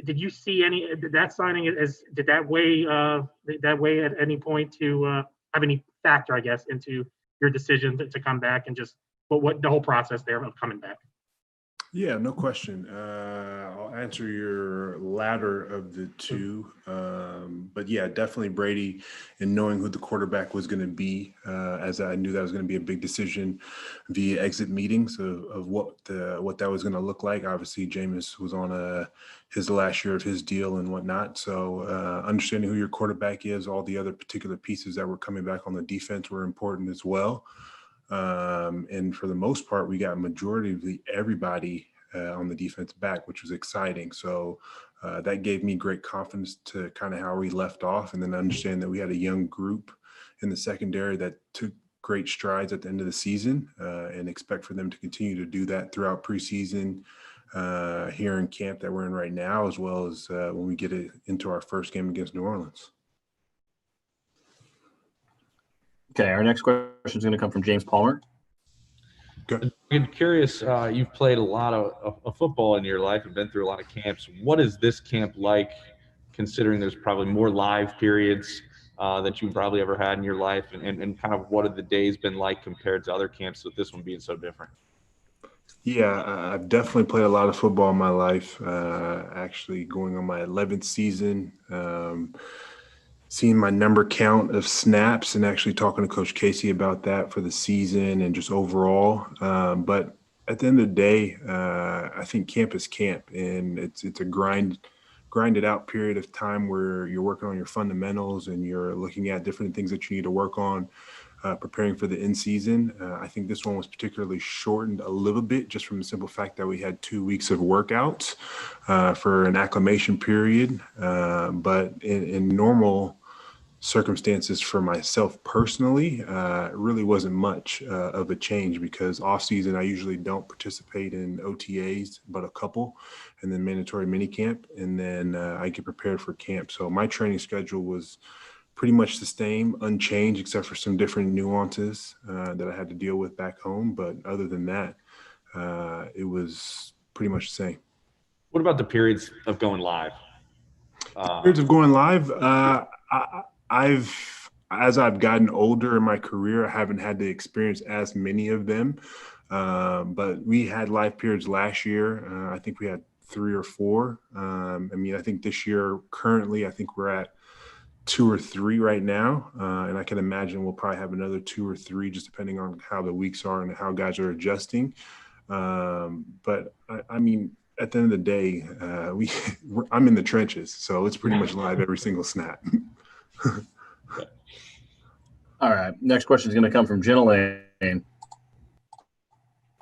did you see did that signing did that weigh at any point to have any factor, I guess, into your decision to come back and just what the whole process there of coming back? Yeah, no question. I'll answer your latter of the two. But yeah, definitely Brady, and knowing who the quarterback was going to be, as I knew that was going to be a big decision via exit meetings of what that was going to look like. Obviously, Jameis was on his last year of his deal and whatnot. So understanding who your quarterback is, all the other particular pieces that were coming back on the defense were important as well. And for the most part, we got majority of everybody on the defense back, which was exciting. So that gave me great confidence to kind of how we left off, and then understand that we had a young group in the secondary that took great strides at the end of the season, and expect for them to continue to do that throughout preseason here in camp that we're in right now, as well as when we get into our first game against New Orleans. Okay, our next question is going to come from James Palmer. Good. I'm curious, you've played a lot of football in your life and been through a lot of camps. What is this camp like, considering there's probably more live periods that you've probably ever had in your life, and kind of what have the days been like compared to other camps, with this one being so different? Yeah, I've definitely played a lot of football in my life, actually going on my 11th season. Seeing my number count of snaps and actually talking to Coach Casey about that for the season and just overall. But at the end of the day, I think camp is camp, and it's a grinded out period of time where you're working on your fundamentals and you're looking at different things that you need to work on, preparing for the in season. I think this one was particularly shortened a little bit just from the simple fact that we had 2 weeks of workouts for an acclimation period. But in normal circumstances for myself personally, it really wasn't much of a change, because off season I usually don't participate in OTAs but a couple, and then mandatory mini camp, and then I get prepared for camp. So my training schedule was pretty much the same, unchanged, except for some different nuances that I had to deal with back home. But other than that, it was pretty much the same. What about the periods of going live? Periods of going live, as I've gotten older in my career, I haven't had to experience as many of them. But we had live periods last year. I think we had 3 or 4. I think this year currently, I think we're at 2 or 3 right now. And I can imagine we'll probably have another 2 or 3, just depending on how the weeks are and how guys are adjusting. But at the end of the day, I'm in the trenches, so it's pretty much live every single snap. All right. Next question is going to come from Jenna Lane.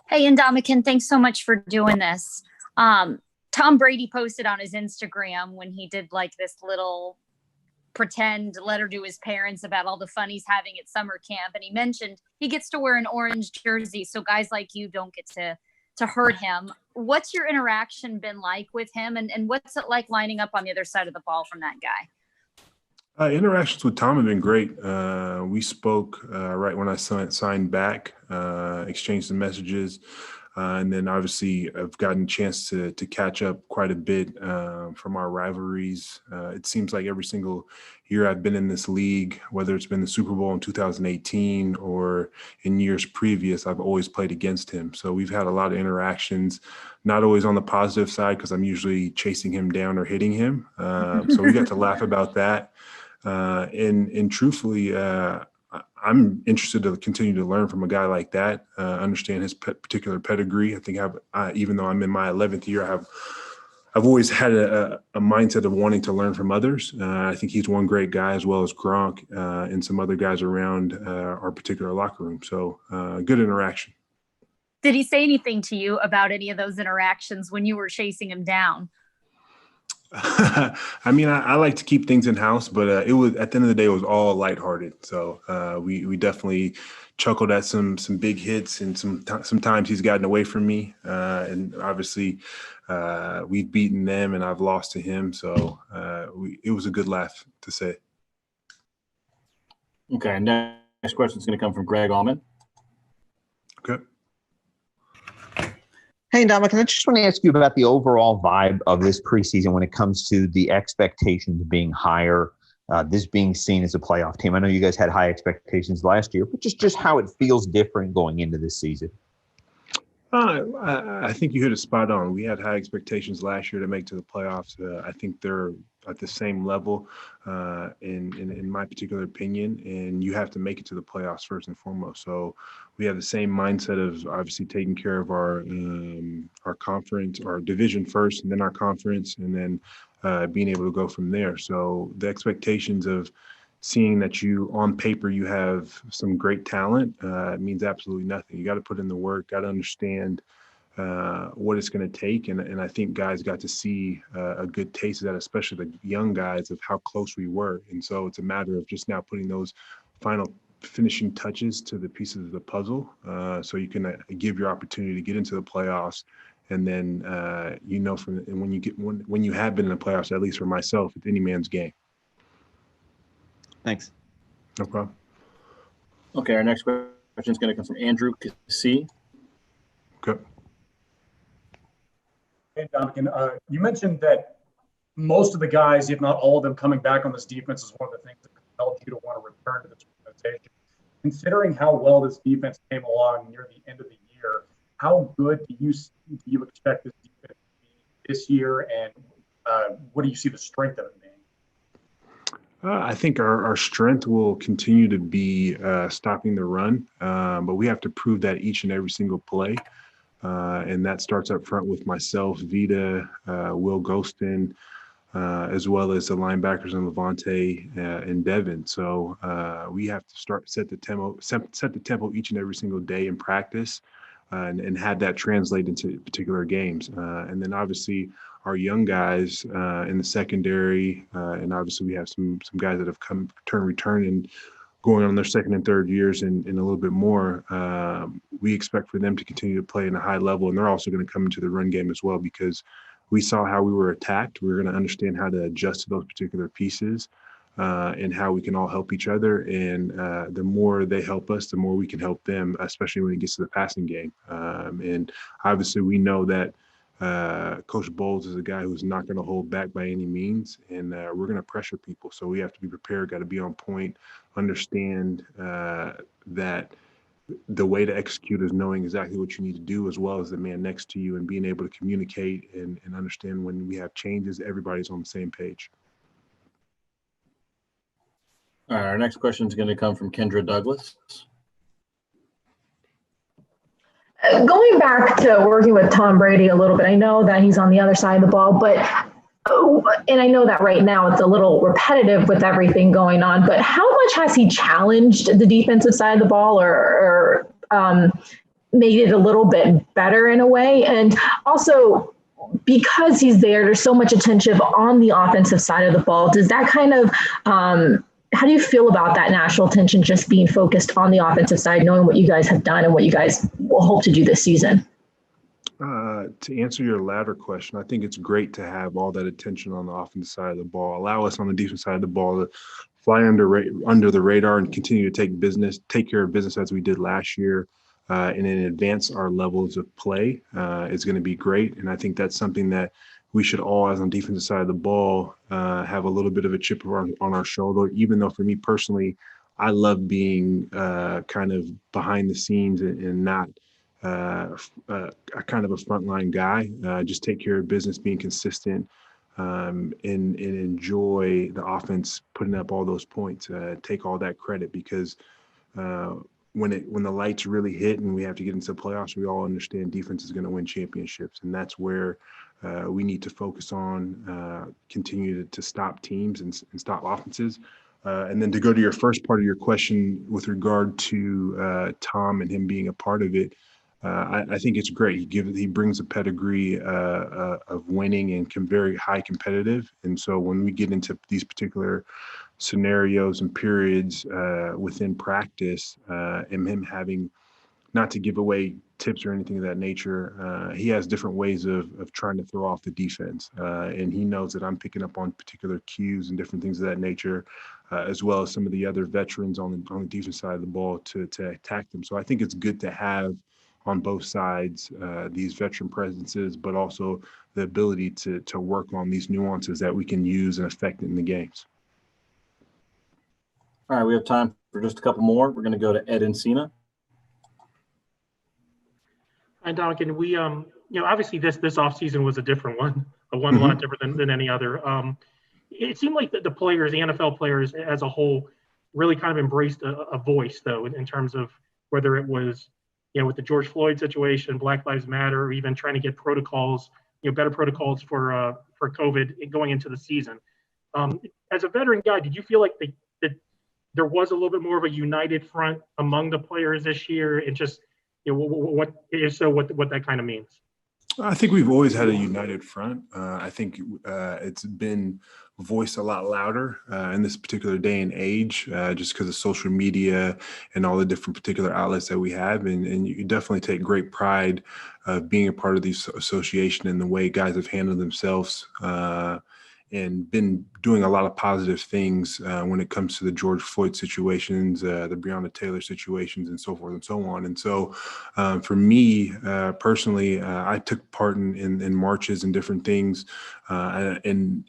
Hey, Ndamukong, thanks so much for doing this. Tom Brady posted on his Instagram when he did like this little pretend letter to his parents about all the fun he's having at summer camp. And he mentioned he gets to wear an orange jersey, so guys like you don't get to hurt him. What's your interaction been like with him, and what's it like lining up on the other side of the ball from that guy? Interactions with Tom have been great. We spoke right when I signed back, exchanged some messages, and then obviously I've gotten a chance to catch up quite a bit from our rivalries. It seems like every single year I've been in this league, whether it's been the Super Bowl in 2018 or in years previous, I've always played against him. So we've had a lot of interactions, not always on the positive side, because I'm usually chasing him down or hitting him. So we got to laugh about that. And truthfully, I'm interested to continue to learn from a guy like that, understand his particular pedigree. I think even though I'm in my 11th year, I've always had a mindset of wanting to learn from others. I think he's one great guy, as well as Gronk and some other guys around our particular locker room. So good interaction. Did he say anything to you about any of those interactions when you were chasing him down? I like to keep things in house, but it was, at the end of the day, it was all lighthearted. So we definitely chuckled at some big hits, and sometimes he's gotten away from me, and obviously we've beaten them and I've lost to him. So it was a good laugh to say. Okay, next question is going to come from Greg Allman. Okay. Hey, Ndamukong, I just want to ask you about the overall vibe of this preseason when it comes to the expectations being higher, this being seen as a playoff team. I know you guys had high expectations last year, but just how it feels different going into this season. I think you hit it spot on. We had high expectations last year to make to the playoffs. I think they're at the same level, in my particular opinion. And you have to make it to the playoffs first and foremost. So we have the same mindset of obviously taking care of our conference, our division first, and then our conference, and then being able to go from there. So the expectations of seeing that you on paper you have some great talent means absolutely nothing. You got to put in the work, got to understand what it's going to take, and I think guys got to see a good taste of that, especially the young guys, of how close we were. And so it's a matter of just now putting those final finishing touches to the pieces of the puzzle, so you can give your opportunity to get into the playoffs. And then when you have been in the playoffs, at least for myself, it's any man's game. Thanks. No problem. Okay, our next question is going to come from Andrew C. Okay. Hey, Ndamukong, you mentioned that most of the guys, if not all of them, coming back on this defense is one of the things that compelled you to want to return to this organization. Considering how well this defense came along near the end of the year, how good do you expect this defense to be this year, and what do you see the strength of it being? I think our strength will continue to be stopping the run, but we have to prove that each and every single play. And that starts up front with myself, Vita, Will Ghostin, as well as the linebackers in Levante and Devin. So we have to set the tempo each and every single day in practice, and have that translate into particular games. And then obviously our young guys in the secondary, and obviously we have some guys that have returned and going on their second and third years and a little bit more. We expect for them to continue to play in a high level, and they're also going to come into the run game as well, because we saw how we were attacked. We're going to understand how to adjust to those particular pieces, and how we can all help each other. And the more they help us, the more we can help them, especially when it gets to the passing game. And obviously we know that Coach Bowles is a guy who's not going to hold back by any means, and we're going to pressure people. So we have to be prepared, got to be on point, understand that the way to execute is knowing exactly what you need to do, as well as the man next to you, and being able to communicate and understand when we have changes, everybody's on the same page. All right, our next question is going to come from Kendra Douglas. Going back to working with Tom Brady a little bit, I know that he's on the other side of the ball, and I know that right now it's a little repetitive with everything going on, but how much has he challenged the defensive side of the ball, or made it a little bit better in a way? And also, because he's there's so much attention on the offensive side of the ball, does that kind of how do you feel about that national attention just being focused on the offensive side, knowing what you guys have done and what you guys will hope to do this season? To answer your latter question, I think it's great to have all that attention on the offensive side of the ball. Allow us on the defensive side of the ball to fly under the radar and continue to take care of business as we did last year, and then advance our levels of play is going to be great. And I think that's something that we should all, as on the defensive side of the ball, have a little bit of a chip on our shoulder. Even though for me personally, I love being kind of behind the scenes and not a kind of a frontline guy. Just take care of business, being consistent, and enjoy the offense putting up all those points. Take all that credit, because when the lights really hit and we have to get into the playoffs, we all understand defense is going to win championships, and that's where we need to focus on, continue to stop teams and stop offenses. And then to go to your first part of your question with regard to Tom and him being a part of it, I think it's great. He brings a pedigree of winning and very high competitive. And so when we get into these particular scenarios and periods within practice, and him having, not to give away tips or anything of that nature, he has different ways of trying to throw off the defense. And he knows that I'm picking up on particular cues and different things of that nature, as well as some of the other veterans on the defense side of the ball to attack them. So I think it's good to have on both sides, these veteran presences, but also the ability to work on these nuances that we can use and affect in the games. All right, we have time for just a couple more. We're going to go to Ed Encina. And Dominic, we obviously this offseason was a different one, a lot different than any other. It seemed like the players, the NFL players as a whole, really kind of embraced a voice, though, in terms of whether it was, with the George Floyd situation, Black Lives Matter, or even trying to get protocols, better protocols for COVID going into the season. As a veteran guy, did you feel like that there was a little bit more of a united front among the players this year, and just what if so, what that kind of means? I think we've always had a united front. I think it's been voiced a lot louder in this particular day and age, just because of social media and all the different particular outlets that we have. And you definitely take great pride of being a part of the association and the way guys have handled themselves and been doing a lot of positive things when it comes to the George Floyd situations, the Breonna Taylor situations, and so forth and so on. And so for me personally, I took part in marches and different things. And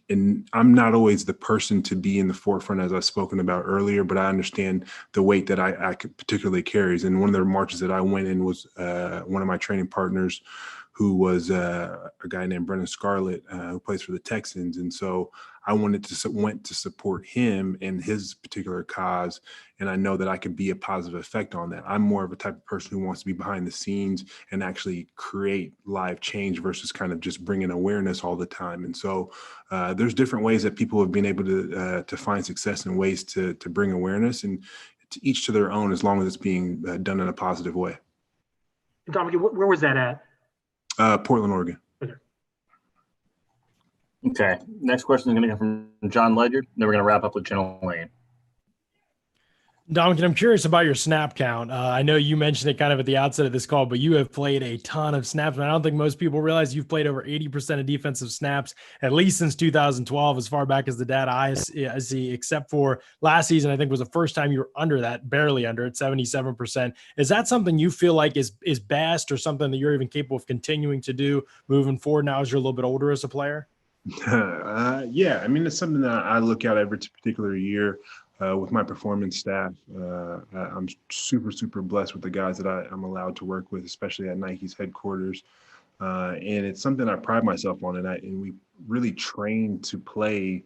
I'm not always the person to be in the forefront, as I've spoken about earlier, but I understand the weight that I particularly carries. And one of the marches that I went in was one of my training partners, who was a guy named Brendan Scarlett, who plays for the Texans. And so I went to support him and his particular cause. And I know that I could be a positive effect on that. I'm more of a type of person who wants to be behind the scenes and actually create live change versus kind of just bringing awareness all the time. And so there's different ways that people have been able to find success and ways to bring awareness, and to each to their own, as long as it's being done in a positive way. Dominic, where was that at? Portland, Oregon. Okay. Next question is going to come from John Ledyard. Then we're going to wrap up with Jenna Lane. Dominic, I'm curious about your snap count. I know you mentioned it kind of at the outset of this call, but you have played a ton of snaps. And I don't think most people realize you've played over 80% of defensive snaps, at least since 2012, as far back as the data I see, except for last season, I think was the first time you were under that, barely under it, 77%. Is that something you feel like is best, or something that you're even capable of continuing to do moving forward now as you're a little bit older as a player? Yeah, I mean, it's something that I look at every particular year. With my performance staff, I'm super, super blessed with the guys that I'm allowed to work with, especially at Nike's headquarters. And it's something I pride myself on. And we really train to play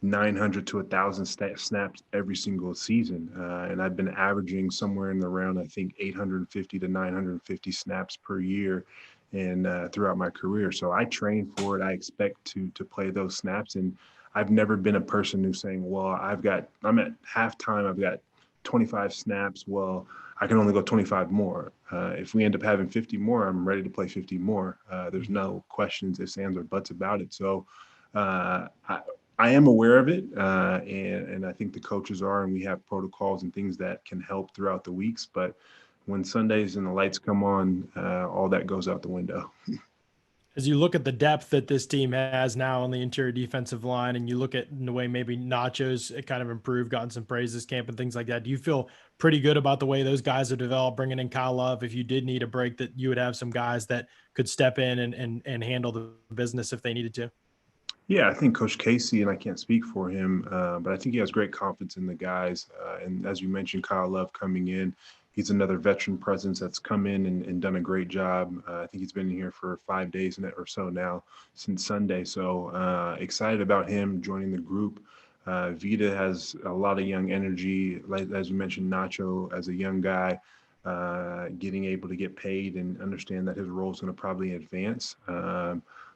900 to 1,000 snaps every single season. And I've been averaging somewhere in the round, I think, 850 to 950 snaps per year and throughout my career. So I train for it. I expect to play those snaps. And I've never been a person who's saying, well, I'm at halftime, I've got 25 snaps. Well, I can only go 25 more. If we end up having 50 more, I'm ready to play 50 more. There's no questions, ifs, ands, or buts about it. So I am aware of it, and I think the coaches are, and we have protocols and things that can help throughout the weeks. But when Sundays and the lights come on, all that goes out the window. As you look at the depth that this team has now on the interior defensive line, and you look at the way maybe Nacho's kind of improved, gotten some praise this camp and things like that, do you feel pretty good about the way those guys have developed, bringing in Kyle Love? If you did need a break, that you would have some guys that could step in and handle the business if they needed to? Yeah, I think Coach Casey, and I can't speak for him, but I think he has great confidence in the guys. And as you mentioned, Kyle Love coming in, he's another veteran presence that's come in and done a great job. I think he's been here for 5 days or so now, since Sunday. So excited about him joining the group. Vita has a lot of young energy, like as you mentioned, Nacho as a young guy, getting able to get paid and understand that his role is going to probably advance.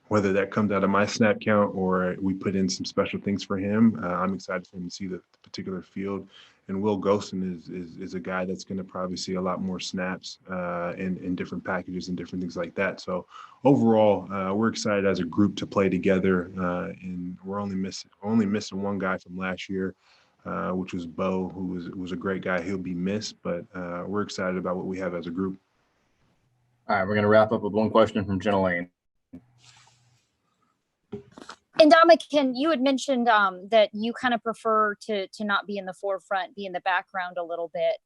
Whether that comes out of my snap count or we put in some special things for him, I'm excited for him to see the particular field. And Will Golston is a guy that's going to probably see a lot more snaps in different packages and different things like that. So overall, we're excited as a group to play together. And we're only missing one guy from last year, which was Bo, who was a great guy. He'll be missed, but we're excited about what we have as a group. All right, we're going to wrap up with one question from Jenna Lane. And Ndamukong, you had mentioned that you kind of prefer to not be in the forefront, be in the background a little bit.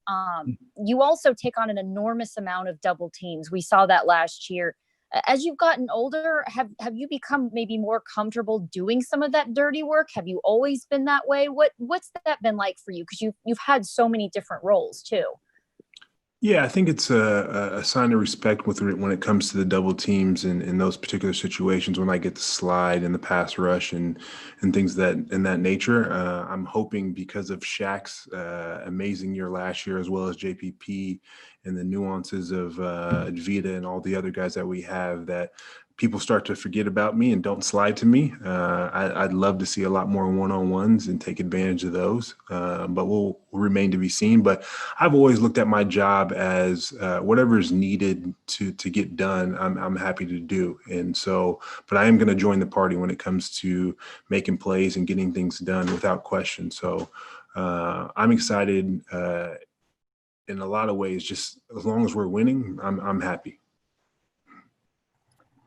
You also take on an enormous amount of double teams. We saw that last year. As you've gotten older, have you become maybe more comfortable doing some of that dirty work? Have you always been that way? What's that been like for you? Because you've had so many different roles too. Yeah, I think it's a sign of respect when it comes to the double teams and in those particular situations when I get to slide in the pass rush and things that in that nature. I'm hoping because of Shaq's amazing year last year, as well as JPP and the nuances of Vita and all the other guys that we have, that people start to forget about me and don't slide to me. I'd love to see a lot more one-on-ones and take advantage of those, but we'll remain to be seen. But I've always looked at my job as whatever is needed to get done, I'm happy to do. And so, but I am going to join the party when it comes to making plays and getting things done without question. So I'm excited in a lot of ways. Just as long as we're winning, I'm happy.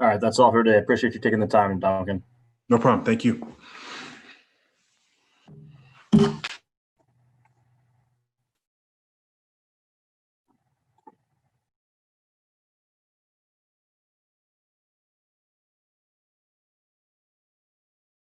All right, that's all for today. Appreciate you taking the time, Duncan. No problem. Thank you.